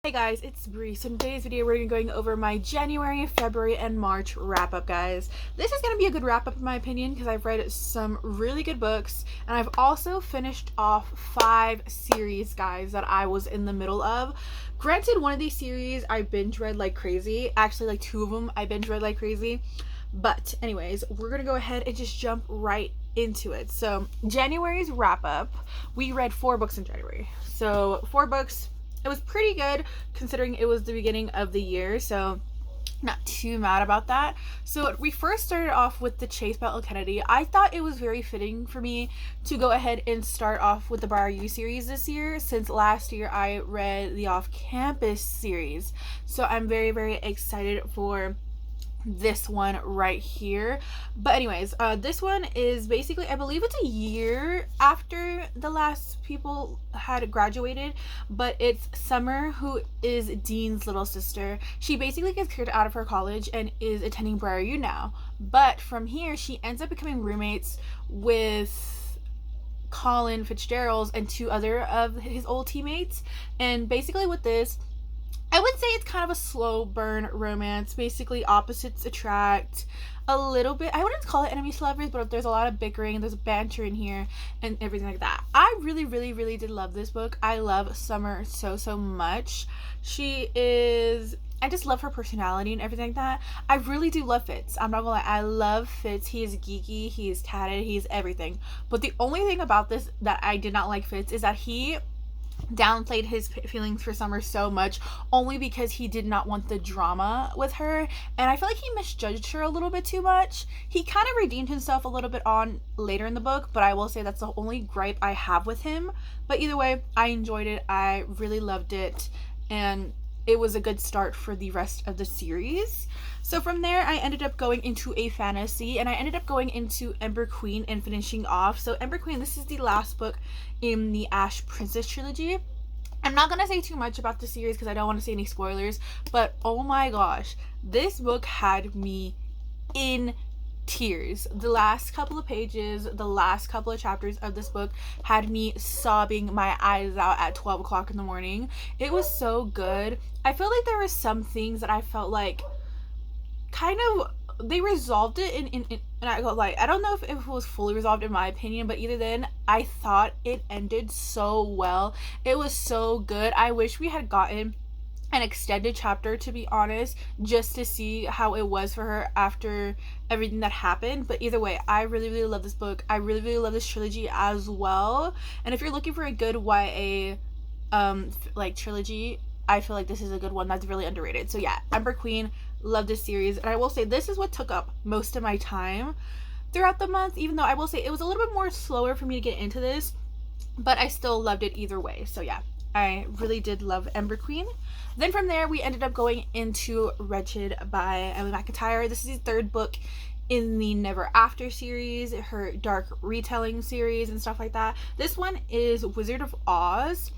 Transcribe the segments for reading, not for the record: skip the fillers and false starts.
Hey guys, it's Bree. So in today's video, we're going to be going over my January, February, and March wrap-up, guys. This is going to be a good wrap-up in my opinion because I've read some really good books, and I've also finished off 5 series, guys, that I was in the middle of. Granted, one of these series I binge read like crazy. Actually, like 2 of them I binge read like crazy. But anyways, we're going to go ahead and just jump right into it. So January's wrap-up, we read 4 books in January. So 4 books. It was pretty good considering it was the beginning of the year, so not too mad about that. So we first started off with The Chase by Elle Kennedy. I thought it was very fitting for me to go ahead and start off with the Bar U series this year, since last year I read the Off Campus series. So I'm very, very excited for this one right here. But anyways, this one is basically, I believe it's a year after the last people had graduated, but it's Summer, who is Dean's little sister. She basically gets kicked out of her college and is attending Briar U now, but from here she ends up becoming roommates with Colin Fitzgerald and 2 other of his old teammates. And basically with this, I would say it's kind of a slow burn romance. Basically, opposites attract a little bit. I wouldn't call it enemies to lovers, but there's a lot of bickering, there's banter in here, and everything like that. I really, really, really did love this book. I love Summer so much. I just love her personality and everything like that. I really do love Fitz. I'm not gonna lie. I love Fitz. He is geeky, he is tatted, he's everything. But the only thing about this that I did not like Fitz is that he downplayed his feelings for Summer so much, only because he did not want the drama with her, and I feel like he misjudged her a little bit too much. He kind of redeemed himself a little bit on later in the book, but I will say that's the only gripe I have with him. But either way, I enjoyed it. I really loved it, and it was a good start for the rest of the series. So from there, I ended up going into a fantasy, and I ended up going into Ember Queen and finishing off. So Ember Queen, this is the last book in the Ash Princess trilogy. I'm not going to say too much about the series because I don't want to say any spoilers, but oh my gosh, this book had me in tears. The last couple of pages, the last couple of chapters of this book had me sobbing my eyes out at 12 o'clock in the morning. It was so good. I feel like there were some things that I felt like kind of they resolved it and I go like, I don't know if it was fully resolved in my opinion, but either then I thought it ended so well. It was so good. I wish we had gotten an extended chapter, to be honest, just to see how it was for her after everything that happened. But either way, I really, really love this book. I really, really love this trilogy as well. And if you're looking for a good YA like trilogy, I feel like this is a good one that's really underrated. So yeah, Ember Queen, love this series. And I will say this is what took up most of my time throughout the month, even though I will say it was a little bit more slower for me to get into this, but I still loved it either way. So yeah, I really did love Ember Queen. Then from there, we ended up going into Wretched by Emily McIntyre. This is the 3rd book in the Never After series, her dark retelling series and stuff like that. This one is Wizard of Oz.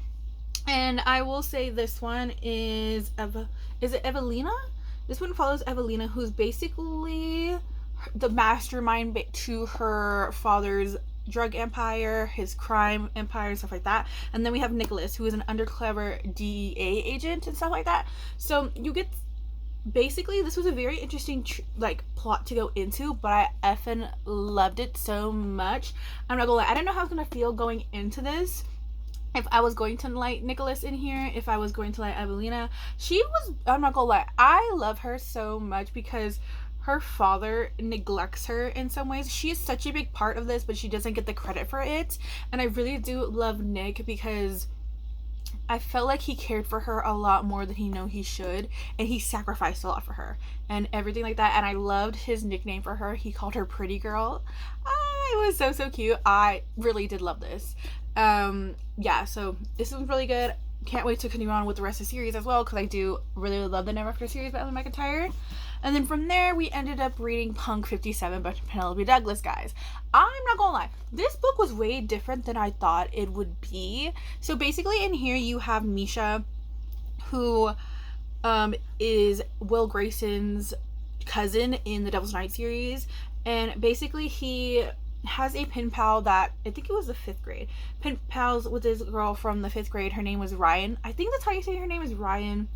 And I will say this one is it Evelina? This one follows Evelina, who's basically the mastermind to her father's drug empire, his crime empire, and stuff like that. And then we have Nicholas, who is an undercover DEA agent and stuff like that. So you get, basically, this was a very interesting plot to go into, but I effing loved it so much. I'm not gonna lie, I didn't know how I was gonna feel going into this. If I was going to like Nicholas in here, if I was going to like Evelina. I'm not gonna lie, I love her so much because her father neglects her in some ways. She is such a big part of this, but she doesn't get the credit for it. And I really do love Nick because I felt like he cared for her a lot more than he should, and he sacrificed a lot for her and everything like that. And I loved his nickname for her. He called her Pretty Girl. It was so cute. I really did love this. Yeah, so this was really good. Can't wait to continue on with the rest of the series as well, because I do really love the Never After series by Emily McIntyre. And then from there, we ended up reading Punk 57 by Penelope Douglas, guys. I'm not gonna lie, this book was way different than I thought it would be. So basically in here you have Misha, who is Will Grayson's cousin in the Devil's Night series, and basically he has a pen pal that I think it was the 5th grade. Pen pals with this girl from the 5th grade. Her name was Ryan. I think that's how you say her name is Ryan.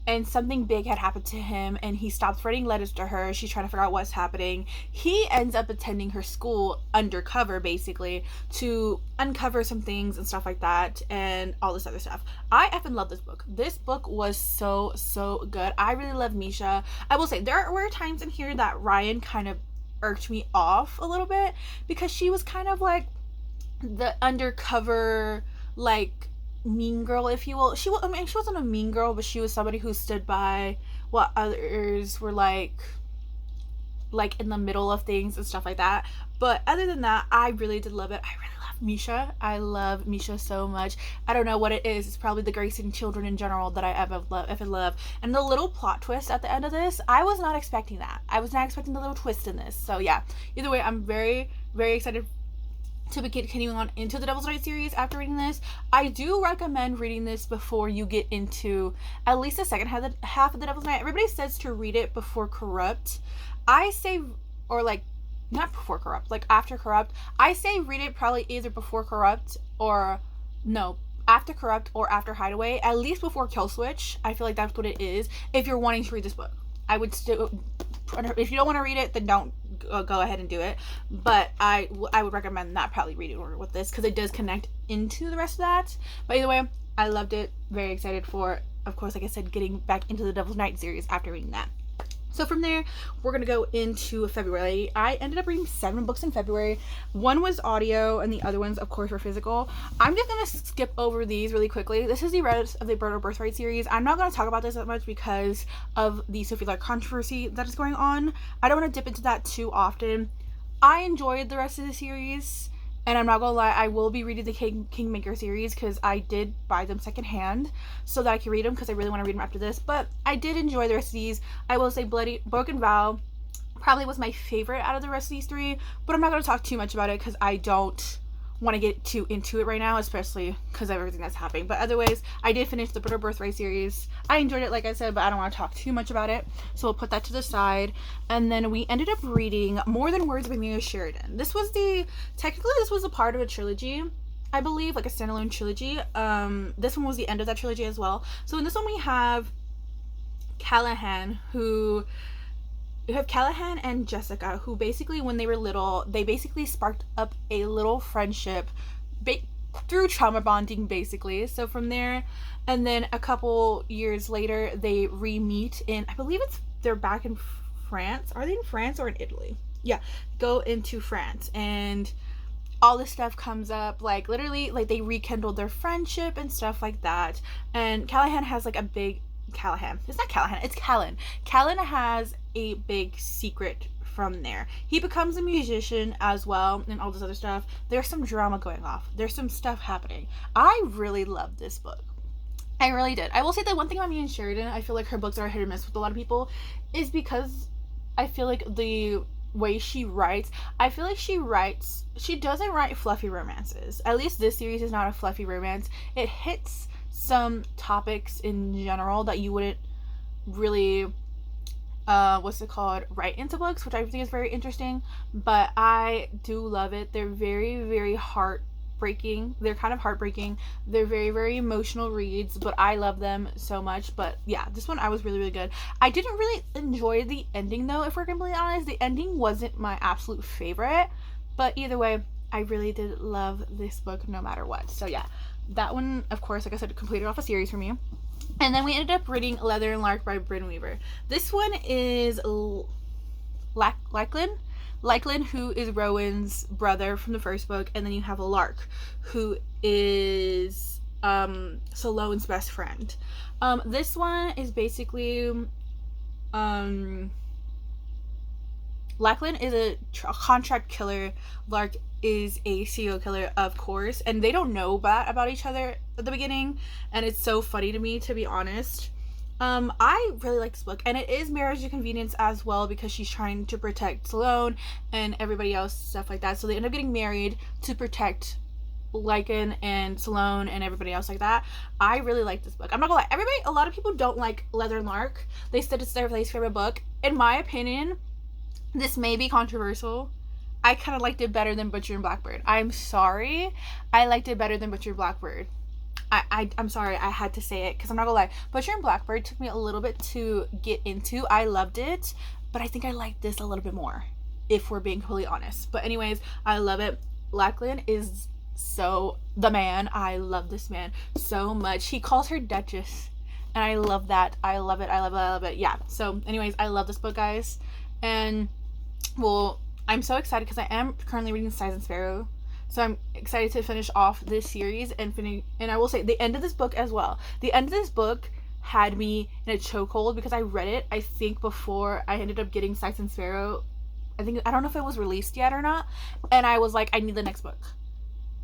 And something big had happened to him, and he stops writing letters to her. She's trying to figure out what's happening. He ends up attending her school undercover, basically, to uncover some things and stuff like that, and all this other stuff. I effing love this book. This book was so good. I really love Misha. I will say, there were times in here that Ryan kind of irked me off a little bit, because she was kind of like the undercover, like, mean girl, if you will. She wasn't a mean girl, but she was somebody who stood by what others were like in the middle of things and stuff like that. But other than that, I really did love it. I really love Misha. I love Misha so much. I don't know what it is. It's probably the Grayson children in general that I ever love. And the little plot twist at the end of this, I was not expecting that. I was not expecting the little twist in this. So yeah, either way, I'm very excited to be continuing on into the Devil's Night series after reading this. I do recommend reading this before you get into at least the second half of the Devil's Night. Everybody says to read it before Corrupt. I say, or like, not before Corrupt, like after Corrupt. I say read it probably either before Corrupt or, no, after Corrupt or after Hideaway. At least before Killswitch. I feel like that's what it is if you're wanting to read this book. I would still, if you don't want to read it, then don't go ahead and do it. But I would recommend not probably read it in order with this, because it does connect into the rest of that. But either way, I loved it. Very excited for, of course, like I said, getting back into the Devil's Night series after reading that. So from there, we're going to go into February. I ended up reading 7 books in February. One was audio, and the other ones, of course, were physical. I'm just going to skip over these really quickly. This is the rest of the Bird or Birthright series. I'm not going to talk about this that much because of the Sophie Lark controversy that is going on. I don't want to dip into that too often. I enjoyed the rest of the series. And I'm not gonna lie, I will be reading the Kingmaker series, because I did buy them secondhand so that I can read them, because I really want to read them after this. But I did enjoy the rest of these. I will say Broken Vow probably was my favorite out of the rest of these 3, but I'm not going to talk too much about it because I don't want to get too into it right now, especially because of everything that's happening. But otherwise, I did finish the Bird or Birthright series. I enjoyed it, like I said, but I don't want to talk too much about it, so we'll put that to the side. And then we ended up reading More Than Words by Mia Sheridan. This was technically this was a part of a trilogy, I believe, like a standalone trilogy. This one was the end of that trilogy as well. So in this one we have Callahan, and Jessica, who basically, when they were little, they basically sparked up a little friendship through trauma bonding, basically. So from there, and then a couple years later, they re-meet in, I believe they're back in France. Are they in France or in Italy? Yeah, go into France, and all this stuff comes up, like literally, like they rekindled their friendship and stuff like that. And Callahan has like a big, it's not Callahan, it's Callan. Callan has a big secret from there. He becomes a musician as well, and all this other stuff. There's some drama going off. There's some stuff happening. I really love this book. I really did. I will say that one thing about Mia Sheridan, I feel like her books are hit or miss with a lot of people, is because I feel like the way she writes, I feel like she doesn't write fluffy romances. At least this series is not a fluffy romance. It hits some topics in general that you wouldn't really write into books, which I think is very interesting. But I do love it. They're very heartbreaking. They're kind of heartbreaking. They're very emotional reads, but I love them so much. But yeah, this one I was really good. I didn't really enjoy the ending though, if we're completely honest. The ending wasn't my absolute favorite, but either way, I really did love this book no matter what. So yeah, that one, of course, like I said, completed off a series for me. And then we ended up reading Leather and Lark by Bryn Weaver. This one is Lyclin, who is Rowan's brother from the first book, and then you have Lark, who is Salone's best friend. This one is basically Lyclin is a contract killer. Lark is a serial killer, of course, and they don't know that about each other at the beginning, and it's so funny to me, to be honest. I really like this book, and it is Marriage of Convenience as well, because she's trying to protect Salone and everybody else, stuff like that. So they end up getting married to protect Lycan and Salone and everybody else like that. I really like this book. I'm not gonna lie, a lot of people don't like Leather and Lark. They said it's their least favorite book. In my opinion, this may be controversial. I kind of liked it better than Butcher and Blackbird. I'm sorry. I liked it better than Butcher and Blackbird. I'm sorry. I had to say it because I'm not gonna lie. Butcher and Blackbird took me a little bit to get into. I loved it, but I think I liked this a little bit more, if we're being completely honest. But anyways, I love it. Lachlan is so the man. I love this man so much. He calls her Duchess, and I love that. I love it. I love it. I love it. Yeah. So anyways, I love this book, guys. And well, I'm so excited because I am currently reading Size and Sparrow. So I'm excited to finish off this series and I will say the end of this book as well. The end of this book had me in a chokehold because I read it, I think, before I ended up getting Size and Sparrow. I don't know if it was released yet or not. And I was like, I need the next book.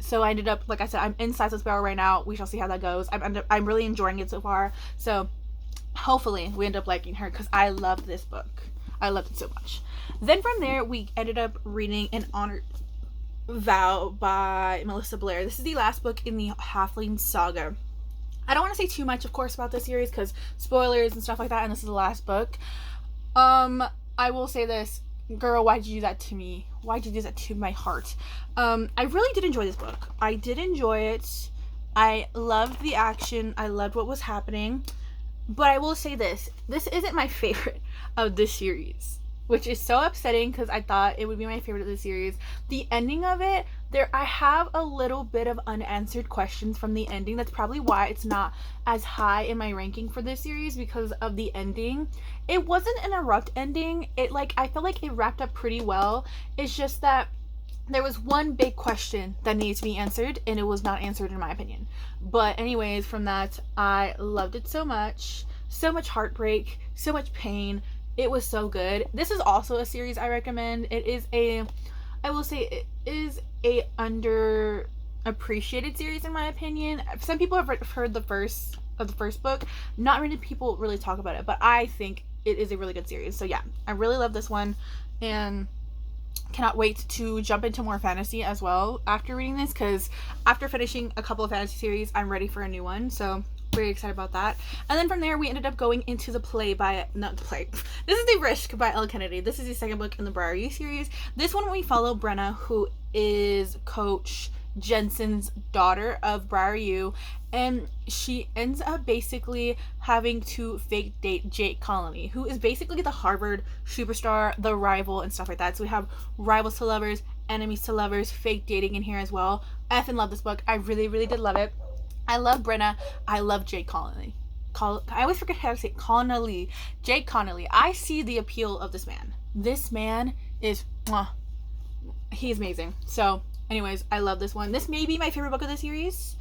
So I ended up, like I said, I'm in Size and Sparrow right now. We shall see how that goes. I'm really enjoying it so far. So hopefully we end up liking her because I love this book. I loved it so much. Then from there, we ended up reading An Honored Vow by Melissa Blair. This is the last book in the Halfling Saga. I don't want to say too much, of course, about this series because spoilers and stuff like that, and this is the last book. I will say this. Girl, why'd you do that to me? Why'd you do that to my heart? I really did enjoy this book. I did enjoy it. I loved the action. I loved what was happening. But I will say this. This isn't my favorite of this series, which is so upsetting because I thought it would be my favorite of the series. The ending of it, I have a little bit of unanswered questions from the ending. That's probably why it's not as high in my ranking for this series, because of the ending. It wasn't an abrupt ending. I feel like it wrapped up pretty well. It's just that there was one big question that needs to be answered, and it was not answered in my opinion. But anyways, from that, I loved it so much. So much heartbreak, so much pain. It was so good. This is also a series I recommend. I will say it is a underappreciated series in my opinion. Some people have heard the first book. Not many people really talk about it, but I think it is a really good series. So yeah, I really love this one, and cannot wait to jump into more fantasy as well after reading this, because after finishing a couple of fantasy series, I'm ready for a new one. So very excited about that. And then from there, we ended up going into this is The Risk by Elle Kennedy. This is the second book in the Briar U series. This one we follow Brenna, who is Coach Jensen's daughter of Briar U, and she ends up basically having to fake date Jake Connolly, who is basically the Harvard superstar, the rival, and stuff like that. So we have rivals to lovers, enemies to lovers, fake dating in here as well. I effing love this book. I really, really did love it. I love Brenna. I love Jake Connolly. I always forget how to say Connolly. Jake Connolly. I see the appeal of this man. This man is, he's amazing. So anyways, I love this one. This may be my favorite book of the series.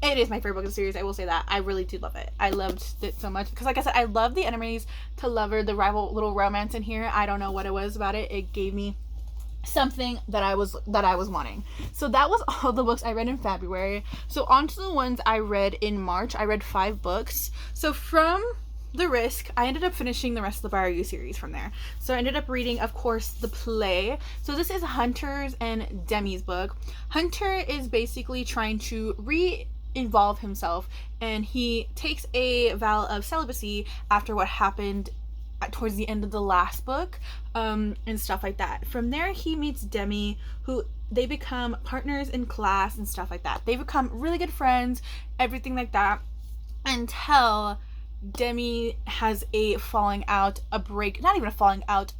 It is my favorite book of the series. I will say that. I really do love it. I loved it so much. Because like I said, I love the enemies to lover, the rival little romance in here. I don't know what it was about it. It gave me something that I was wanting. So that was all the books I read in February. So on to the ones I read in March. I read 5 books. So from The Risk, I ended up finishing the rest of the Briar U series from there. So I ended up reading, of course, the play. So this is Hunter's and Demi's book. Hunter is basically trying to re-involve himself, and he takes a vow of celibacy after what happened towards the end of the last book, and stuff like that. From there, he meets Demi, who they become partners in class and stuff like that. They become really good friends, everything like that, until Demi has a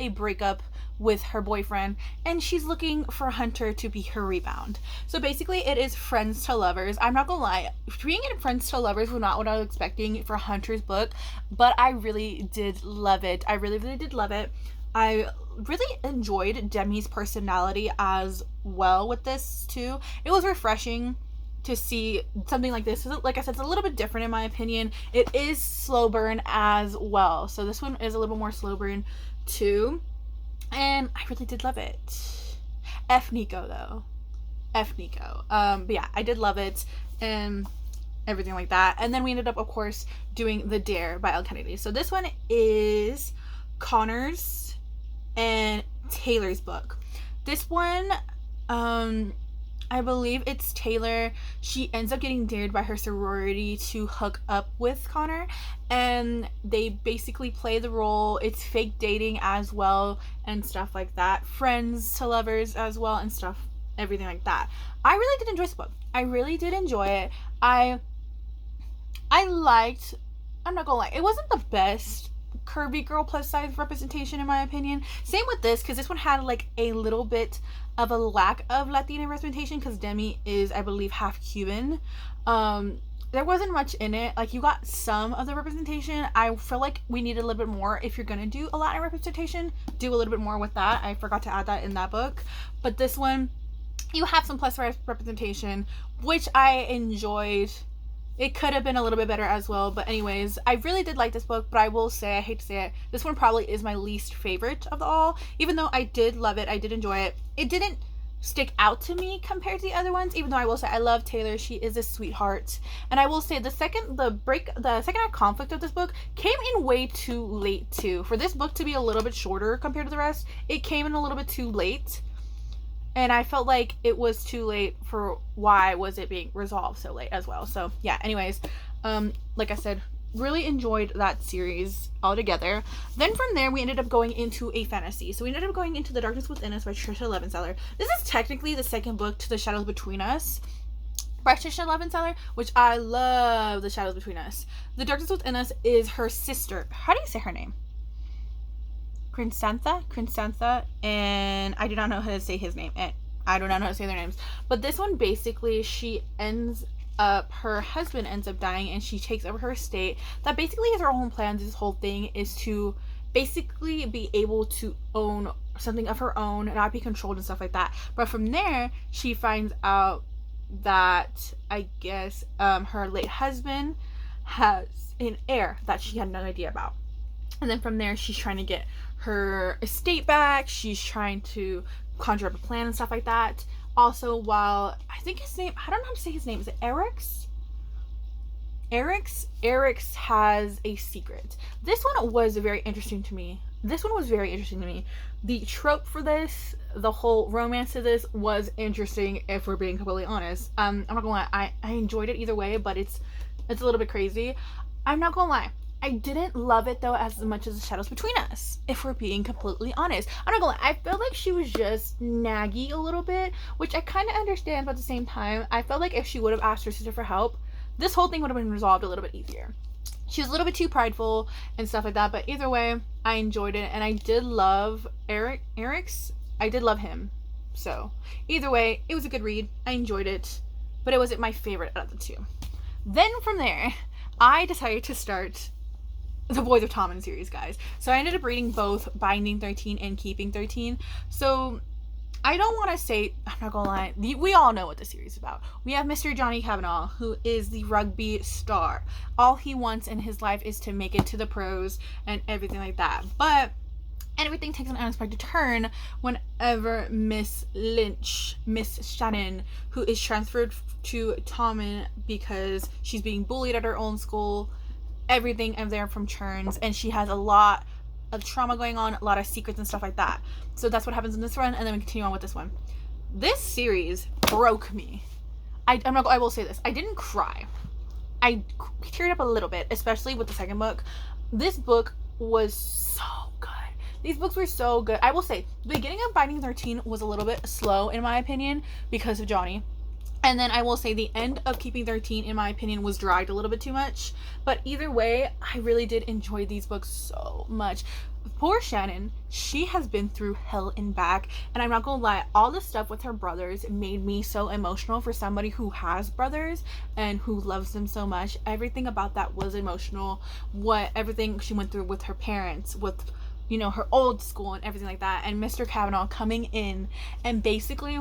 breakup with her boyfriend, and she's looking for Hunter to be her rebound. So basically, it is friends to lovers. I'm not gonna lie, being in friends to lovers was not what I was expecting for Hunter's book, but I really did love it. I really, really did love it. I really enjoyed Demi's personality as well with this too. It was refreshing to see something like this. Like I said, it's a little bit different in my opinion. It is slow burn as well. So this one is a little more slow burn too. And I really did love it. F Nico though. F Nico. But yeah, I did love it and everything like that. And then we ended up, of course, doing The Dare by Elle Kennedy. So this one is Connor's and Taylor's book. This one, I believe it's Taylor. She ends up getting dared by her sorority to hook up with Connor, and they basically play the role. It's fake dating as well, and stuff like that. Friends to lovers as well, and stuff, everything like that. I really did enjoy this book. I really did enjoy it. I liked. I'm not gonna lie, it wasn't the best curvy girl plus size representation in my opinion. Same with this, because this one had like a little bit of a lack of Latina representation, because Demi is, I believe, half Cuban. There wasn't much in it. Like, you got some of the representation. I feel like we needed a little bit more. If you're gonna do a Latin representation, do a little bit more with that. I forgot to add that in that book. But this one, you have some plus size representation, which I enjoyed. It could have been a little bit better as well, but anyways, I really did like this book. But I will say, I hate to say it, this one probably is my least favorite of all. Even though I did love it, I did enjoy it, it didn't stick out to me compared to the other ones. Even though I will say I love Taylor, she is a sweetheart. And I will say the second act conflict of this book came in way too late too. For this book to be a little bit shorter compared to the rest, it came in a little bit too late. And I felt like it was too late for why was it being resolved so late as well. So yeah, anyways, like I said, really enjoyed that series altogether. Then from there, we ended up going into a fantasy. So we ended up going into The Darkness Within Us by Trisha Levenseller. This is technically the second book to The Shadows Between Us by Trisha Levenseller, which I love. The Shadows Between Us. The Darkness Within Us is her sister. How do you say her name? Chrysantha, and I do not know how to say his name, and I do not know how to say their names. But this one, basically, her husband ends up dying, and she takes over her estate. That basically is her own plan. This whole thing is to basically be able to own something of her own, not be controlled and stuff like that. But from there, she finds out that, I guess, her late husband has an heir that she had no idea about. And then from there, she's trying to get her estate back. She's trying to conjure up a plan and stuff like that. Also, while I think his name, I don't know how to say his name. Is it Eric's? Eric's has a secret. This one was very interesting to me. The trope for this, the whole romance of this was interesting, if we're being completely honest. I'm not gonna lie, I enjoyed it either way, but it's a little bit crazy. I'm not gonna lie, I didn't love it though as much as The Shadows Between Us, if we're being completely honest. I'm not gonna lie, I felt like she was just naggy a little bit, which I kind of understand, but at the same time, I felt like if she would have asked her sister for help, this whole thing would have been resolved a little bit easier. She was a little bit too prideful and stuff like that, but either way, I enjoyed it, and I did love Eric's. I did love him. So, either way, it was a good read. I enjoyed it, but it wasn't my favorite out of the two. Then from there, I decided to start the Boys of Tommen series, guys. So I ended up reading both Binding 13 and Keeping 13. So I don't want to say, I'm not gonna lie, we all know what the series is about. We have Mr. Johnny Cavanaugh, who is the rugby star. All he wants in his life is to make it to the pros and everything like that. But everything takes an unexpected turn whenever Miss Shannon, who is transferred to Tommen because she's being bullied at her own school, everything of there from churns, and she has a lot of trauma going on, a lot of secrets and stuff like that. So that's what happens in this run, and then we continue on with this one. This series broke me. I will say this, I didn't cry. I teared up a little bit, especially with the second book. This book was so good. These books were so good. I will say, the beginning of Binding 13 was a little bit slow, in my opinion, because of Johnny. And then I will say the end of Keeping 13, in my opinion, was dragged a little bit too much. But either way, I really did enjoy these books so much. Poor Shannon, she has been through hell and back. And I'm not gonna lie, all the stuff with her brothers made me so emotional for somebody who has brothers and who loves them so much. Everything about that was emotional. Everything she went through with her parents, with, you know, her old school and everything like that. And Mr. Cavanaugh coming in and basically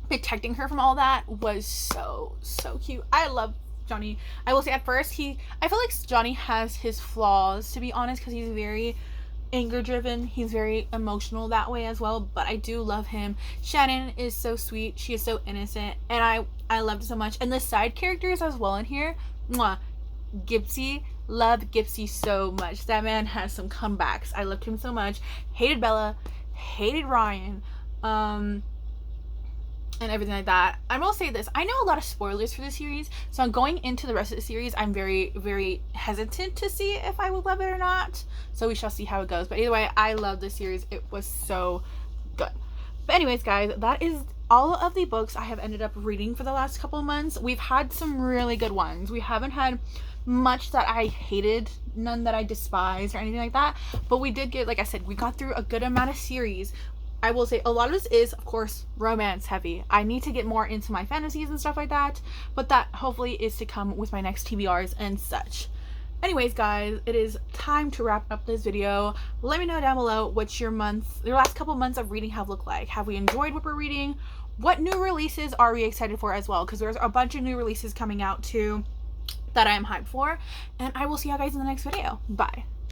protecting her from all that was so cute. I love Johnny. I will say at first I feel like Johnny has his flaws, to be honest, because he's very anger driven. He's very emotional that way as well, but I do love him. Shannon is so sweet. She is so innocent, and I loved it so much. And the side characters as well in here, mwah. Gipsy, loved Gipsy so much. That man has some comebacks. I loved him so much. Hated Bella, hated Ryan. and everything like that. I will say this, I know a lot of spoilers for the series, so I'm going into the rest of the series, I'm very, very hesitant to see if I would love it or not, so we shall see how it goes. But either way, I love this series. It was so good. But anyways, guys, that is all of the books I have ended up reading for the last couple of months. We've had some really good ones. We haven't had much that I hated, none that I despised or anything like that, but we did get, like I said, we got through a good amount of series. I will say a lot of this is, of course, romance heavy. I need to get more into my fantasies and stuff like that, but that hopefully is to come with my next TBRs and such. Anyways, guys, it is time to wrap up this video. Let me know down below what your last couple months of reading have looked like. Have we enjoyed what we're reading? What new releases are we excited for as well? Because there's a bunch of new releases coming out too that I am hyped for. And I will see you guys in the next video. Bye.